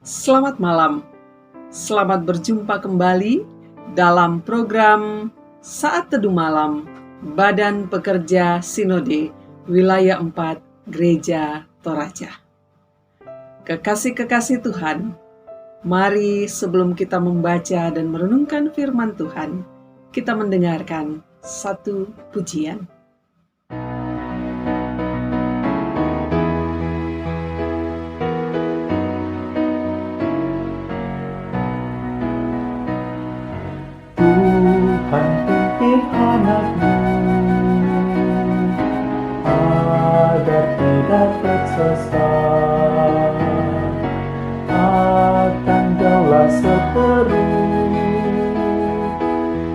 Selamat malam, selamat berjumpa kembali dalam program Saat Teduh Malam Badan Pekerja Sinode Wilayah 4 Gereja Toraja. Kekasih-kekasih Tuhan, mari sebelum kita membaca dan merenungkan firman Tuhan, kita mendengarkan satu pujian. Tersesat akan daulah seteru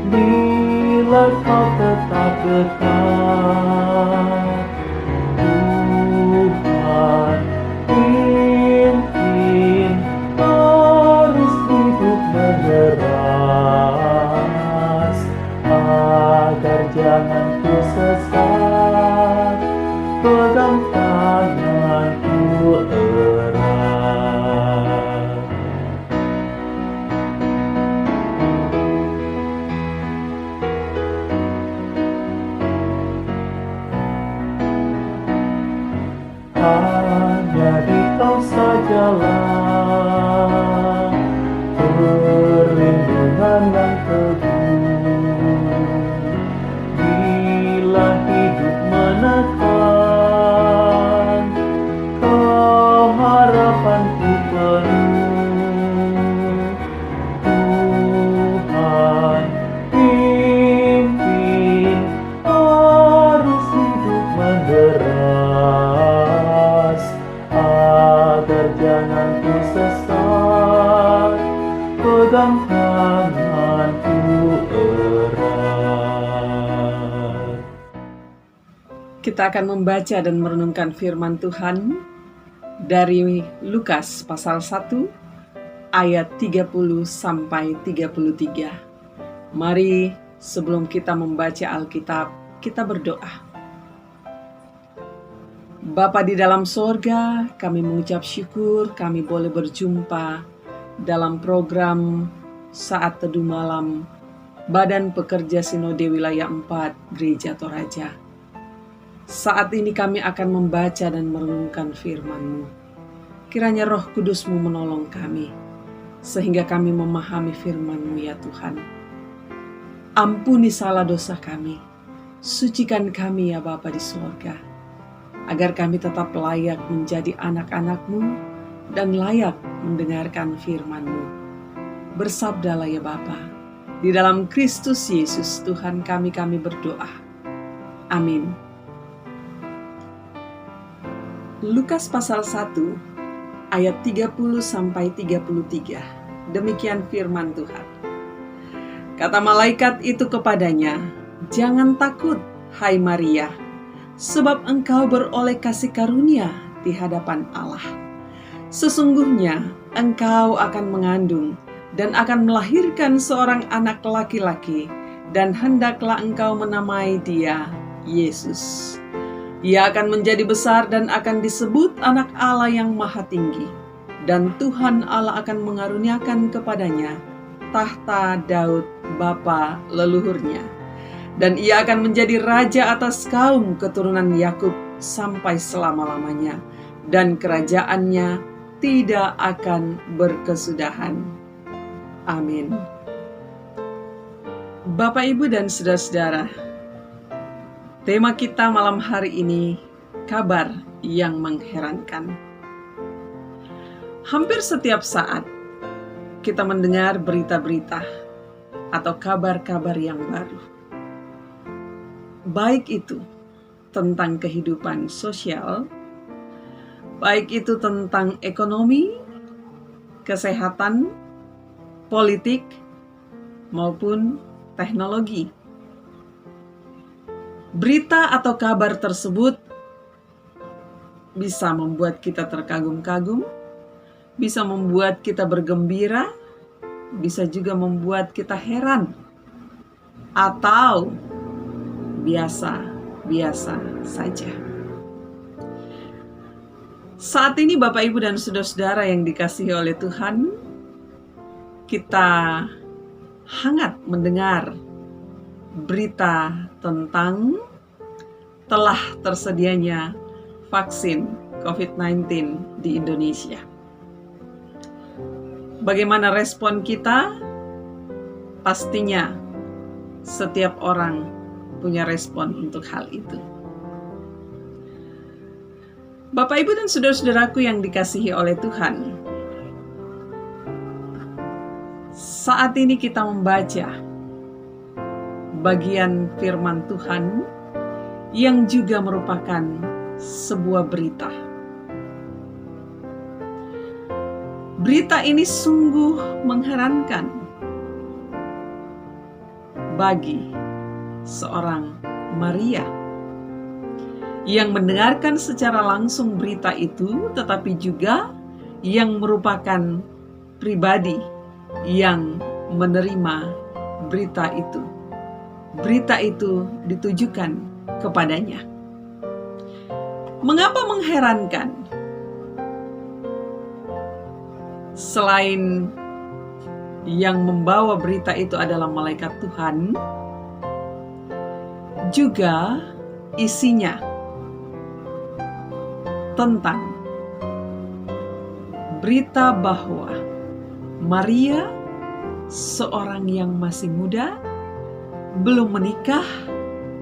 bila kau tetap dekat. Tuhan pimpin arus hidup menderas agar jangan tersesat. Pegang tanganku erat. Hanya di Kau sajalah perlindungan yang teguh. Bila hidup menekan, Kau harapanku penuh. Tuhan pimpin arus hidup menderas agar jangan ku sesat. Pegang tanganku erat. Kita akan membaca dan merenungkan firman Tuhan dari Lukas pasal 1 ayat 30 sampai 33. Mari sebelum kita membaca Alkitab, kita berdoa. Bapa di dalam sorga, kami mengucap syukur kami boleh berjumpa dalam program Saat Teduh Malam Badan Pekerja Sinode Wilayah 4 Gereja Toraja. Saat ini kami akan membaca dan merenungkan firman-Mu. Kiranya Roh Kudus-Mu menolong kami, sehingga kami memahami firman-Mu ya Tuhan. Ampuni salah dosa kami, sucikan kami ya Bapa di sorga, agar kami tetap layak menjadi anak-anak-Mu dan layak mendengarkan firman-Mu. Bersabdalah ya Bapa, di dalam Kristus Yesus Tuhan kami berdoa. Amin. Lukas pasal 1 ayat 30 sampai 33. Demikian firman Tuhan. Kata malaikat itu kepadanya, "Jangan takut, hai Maria, sebab engkau beroleh kasih karunia di hadapan Allah. Sesungguhnya engkau akan mengandung dan akan melahirkan seorang anak laki-laki, dan hendaklah engkau menamai dia Yesus. Ia akan menjadi besar dan akan disebut Anak Allah yang Maha Tinggi, dan Tuhan Allah akan mengaruniakan kepadanya tahta Daud bapa leluhurnya, dan ia akan menjadi raja atas kaum keturunan Yakub sampai selama-lamanya, dan kerajaannya tidak akan berkesudahan." Amin. Bapak, Ibu, dan saudara-saudara, tema kita malam hari ini, kabar yang mengherankan. Hampir setiap saat kita mendengar berita-berita atau kabar-kabar yang baru. Baik itu tentang kehidupan sosial, baik itu tentang ekonomi, kesehatan, politik, maupun teknologi. Berita atau kabar tersebut bisa membuat kita terkagum-kagum, bisa membuat kita bergembira, bisa juga membuat kita heran, atau biasa-biasa saja. Saat ini Bapak, Ibu, dan saudara-saudara yang dikasihi oleh Tuhan, kita hangat mendengar berita tentang telah tersedianya vaksin COVID-19 di Indonesia. Bagaimana respon kita? Pastinya setiap orang punya respon untuk hal itu. Bapak, Ibu, dan saudara-saudaraku yang dikasihi oleh Tuhan, saat ini kita membaca bagian firman Tuhan yang juga merupakan sebuah berita. Berita ini sungguh mengherankan bagi seorang Maria yang mendengarkan secara langsung berita itu, tetapi juga yang merupakan pribadi yang menerima berita itu. Berita itu ditujukan kepadanya. Mengapa mengherankan? Selain yang membawa berita itu adalah malaikat Tuhan, juga isinya tentang berita bahwa Maria, seorang yang masih muda, belum menikah,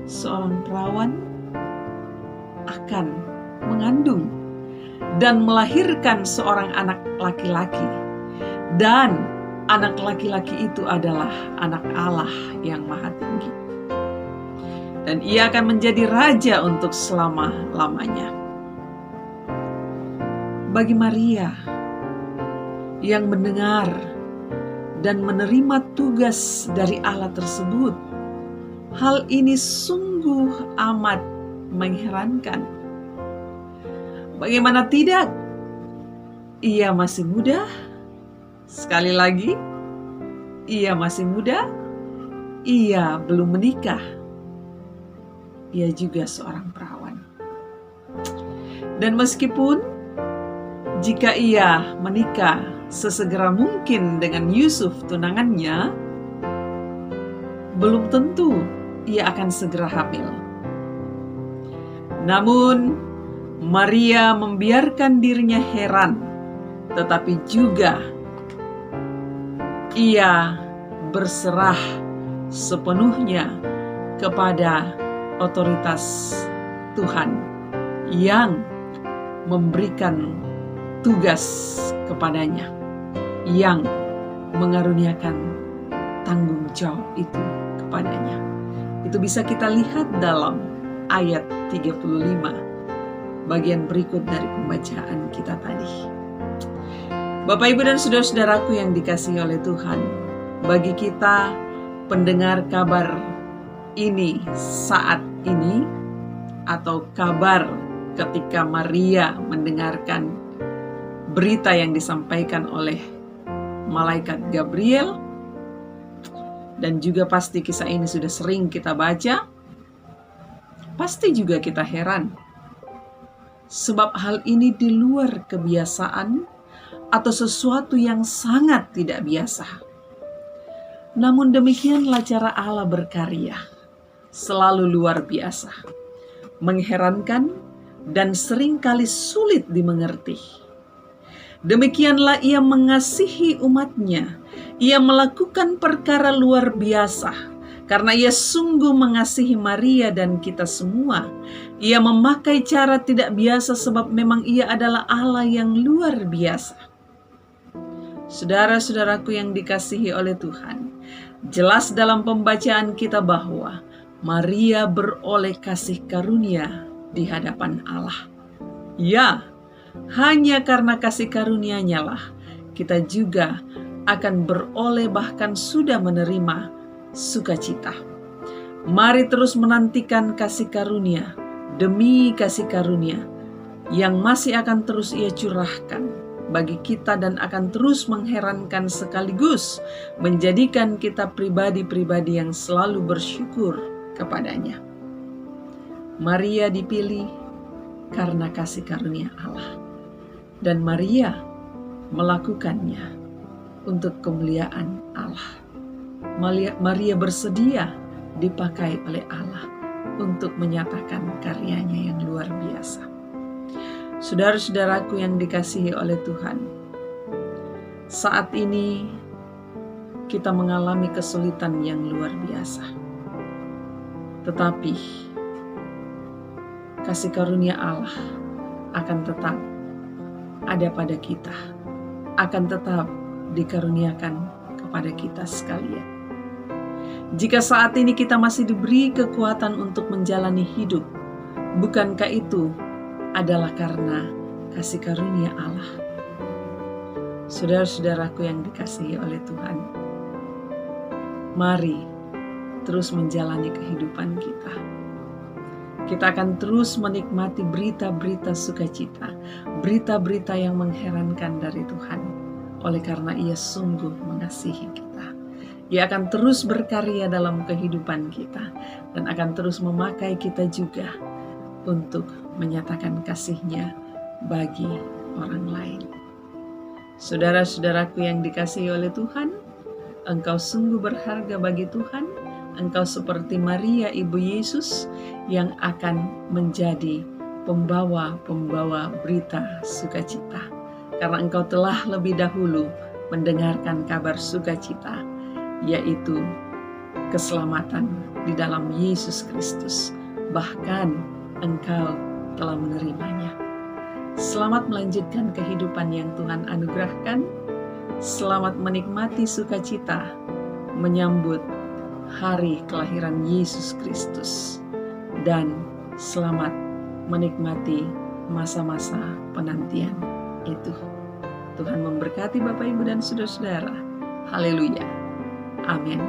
seorang perawan, akan mengandung dan melahirkan seorang anak laki-laki. Dan anak laki-laki itu adalah anak Allah yang Maha Tinggi. Dan ia akan menjadi raja untuk selama-lamanya. Bagi Maria yang mendengar dan menerima tugas dari Allah tersebut, hal ini sungguh amat mengherankan. Bagaimana tidak? Ia masih muda. Sekali lagi, ia masih muda. Ia belum menikah. Ia juga seorang perawan. Dan meskipun jika ia menikah sesegera mungkin dengan Yusuf tunangannya, belum tentu ia akan segera hamil. Namun, Maria membiarkan dirinya heran, tetapi juga ia berserah sepenuhnya kepada otoritas Tuhan yang memberikan tugas kepadanya, yang mengaruniakan tanggung jawab itu kepadanya. Itu bisa kita lihat dalam ayat 35, bagian berikut dari pembacaan kita tadi. Bapak, Ibu, dan saudara-saudaraku yang dikasihi oleh Tuhan, bagi kita pendengar kabar ini saat ini, atau kabar ketika Maria mendengarkan berita yang disampaikan oleh malaikat Gabriel, dan juga pasti kisah ini sudah sering kita baca, pasti juga kita heran. Sebab hal ini di luar kebiasaan atau sesuatu yang sangat tidak biasa. Namun demikianlah cara Allah berkarya, selalu luar biasa, mengherankan, dan seringkali sulit dimengerti. Demikianlah ia mengasihi umatnya. Ia melakukan perkara luar biasa karena ia sungguh mengasihi Maria dan kita semua. Ia memakai cara tidak biasa sebab memang ia adalah Allah yang luar biasa. Saudara-saudaraku yang dikasihi oleh Tuhan, jelas dalam pembacaan kita bahwa Maria beroleh kasih karunia di hadapan Allah. Ya, hanya karena kasih karunia-Nya lah kita juga akan beroleh, bahkan sudah menerima sukacita. Mari terus menantikan kasih karunia demi kasih karunia yang masih akan terus Ia curahkan bagi kita dan akan terus mengherankan sekaligus menjadikan kita pribadi-pribadi yang selalu bersyukur kepadanya. Maria dipilih karena kasih karunia Allah. dan Maria melakukannya untuk kemuliaan Allah. Maria bersedia dipakai oleh Allah untuk menyatakan karyanya yang luar biasa. Saudara-saudaraku yang dikasihi oleh Tuhan, saat ini kita mengalami kesulitan yang luar biasa. Tetapi kasih karunia Allah akan tetap ada pada kita, akan tetap dikaruniakan kepada kita sekalian. Jika saat ini kita masih diberi kekuatan untuk menjalani hidup, bukankah itu adalah karena kasih karunia Allah? Saudara-saudaraku yang dikasihi oleh Tuhan, mari terus menjalani kehidupan kita. Kita akan terus menikmati berita-berita sukacita, berita-berita yang mengherankan dari Tuhan, oleh karena Ia sungguh mengasihi kita. Ia akan terus berkarya dalam kehidupan kita, dan akan terus memakai kita juga untuk menyatakan kasih-Nya bagi orang lain. Saudara-saudaraku yang dikasihi oleh Tuhan, engkau sungguh berharga bagi Tuhan. Engkau seperti Maria Ibu Yesus yang akan menjadi pembawa berita sukacita. Karena engkau telah lebih dahulu mendengarkan kabar sukacita, yaitu keselamatan di dalam Yesus Kristus. Bahkan engkau telah menerimanya. Selamat melanjutkan kehidupan yang Tuhan anugerahkan. Selamat menikmati sukacita menyambut hari kelahiran Yesus Kristus, dan selamat menikmati masa-masa penantian itu. Tuhan memberkati Bapak, Ibu, dan saudara-saudara. Haleluya. Amin.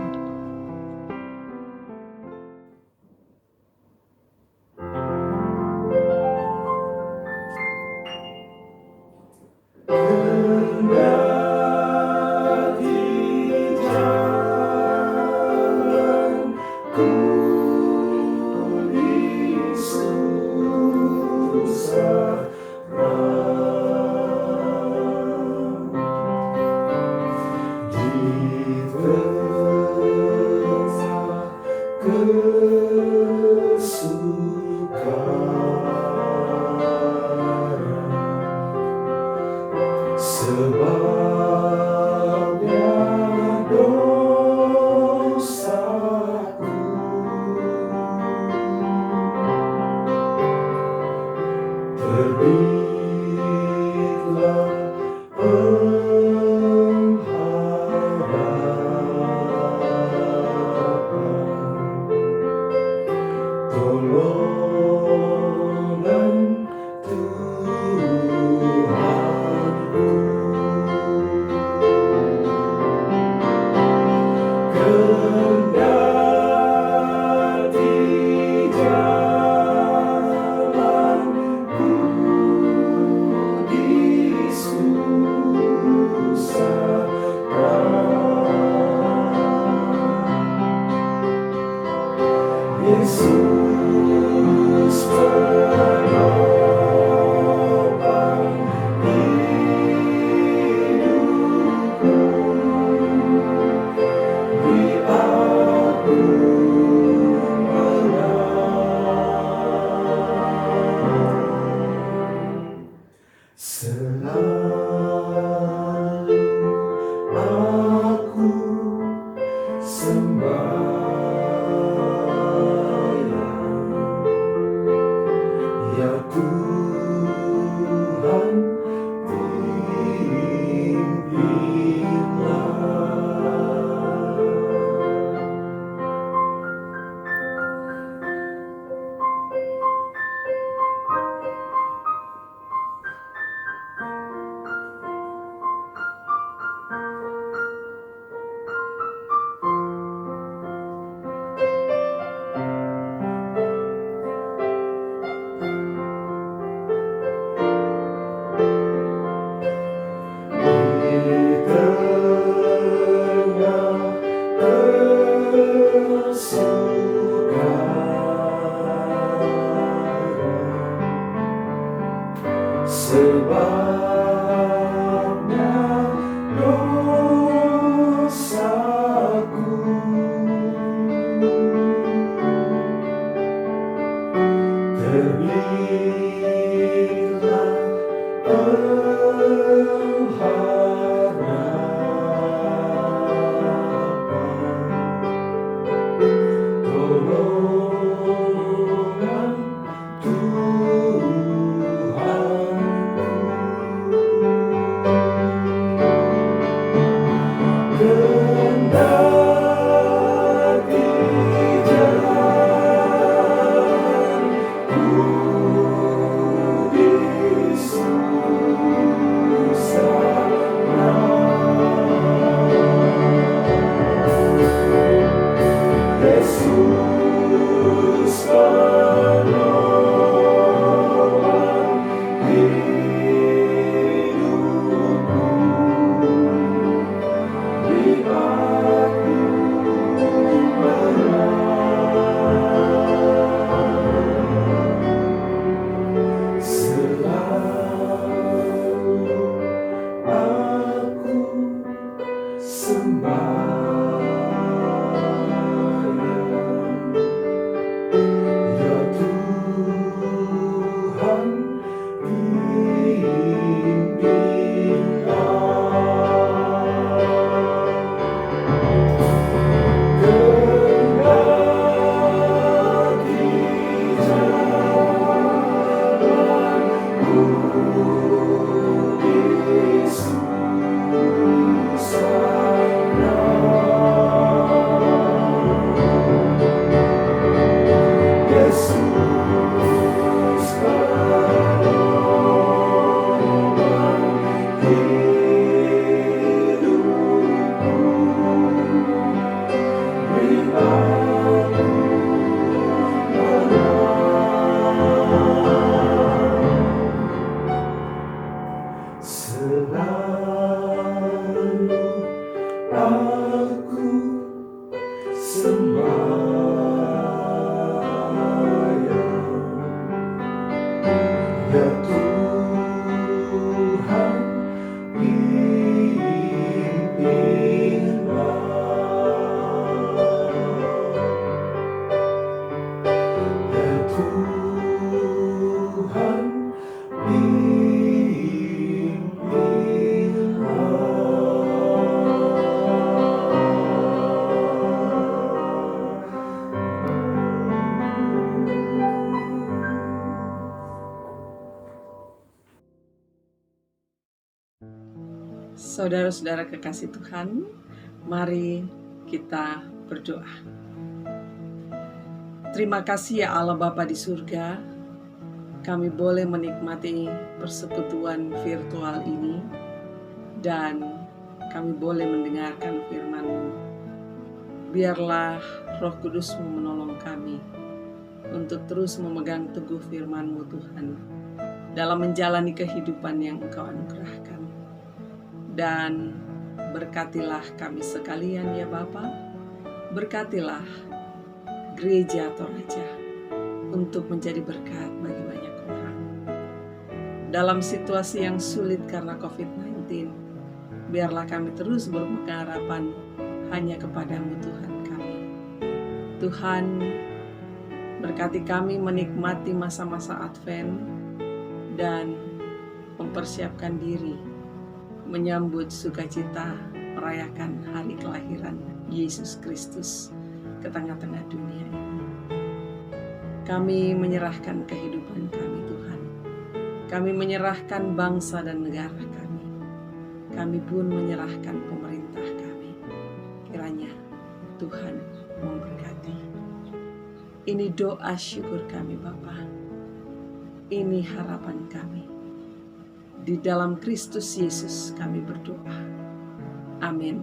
selalu aku sembahyang. Ya Tuhan, pimpinlah. Ya Tuhan, Saudara-saudara kekasih Tuhan, mari kita berdoa. Terima kasih ya Allah Bapa di surga, kami boleh menikmati persekutuan virtual ini dan kami boleh mendengarkan firman-Mu. Biarlah Roh Kudus-Mu menolong kami untuk terus memegang teguh firman-Mu Tuhan dalam menjalani kehidupan yang Engkau anugerahkan. Dan berkatilah kami sekalian ya Bapa, berkatilah gereja Toraja untuk menjadi berkat bagi banyak orang. Dalam situasi yang sulit karena COVID-19, biarlah kami terus berpengharapan hanya kepadamu Tuhan kami. Tuhan, berkati kami menikmati masa-masa Advent dan mempersiapkan diri menyambut sukacita merayakan hari kelahiran Yesus Kristus ke tengah-tengah dunia ini. Kami menyerahkan kehidupan kami Tuhan. Kami menyerahkan bangsa dan negara kami. Kami pun menyerahkan pemerintah kami. Kiranya Tuhan memberkati. Ini doa syukur kami Bapa. Ini harapan kami. Di dalam Kristus Yesus kami berdoa. Amin.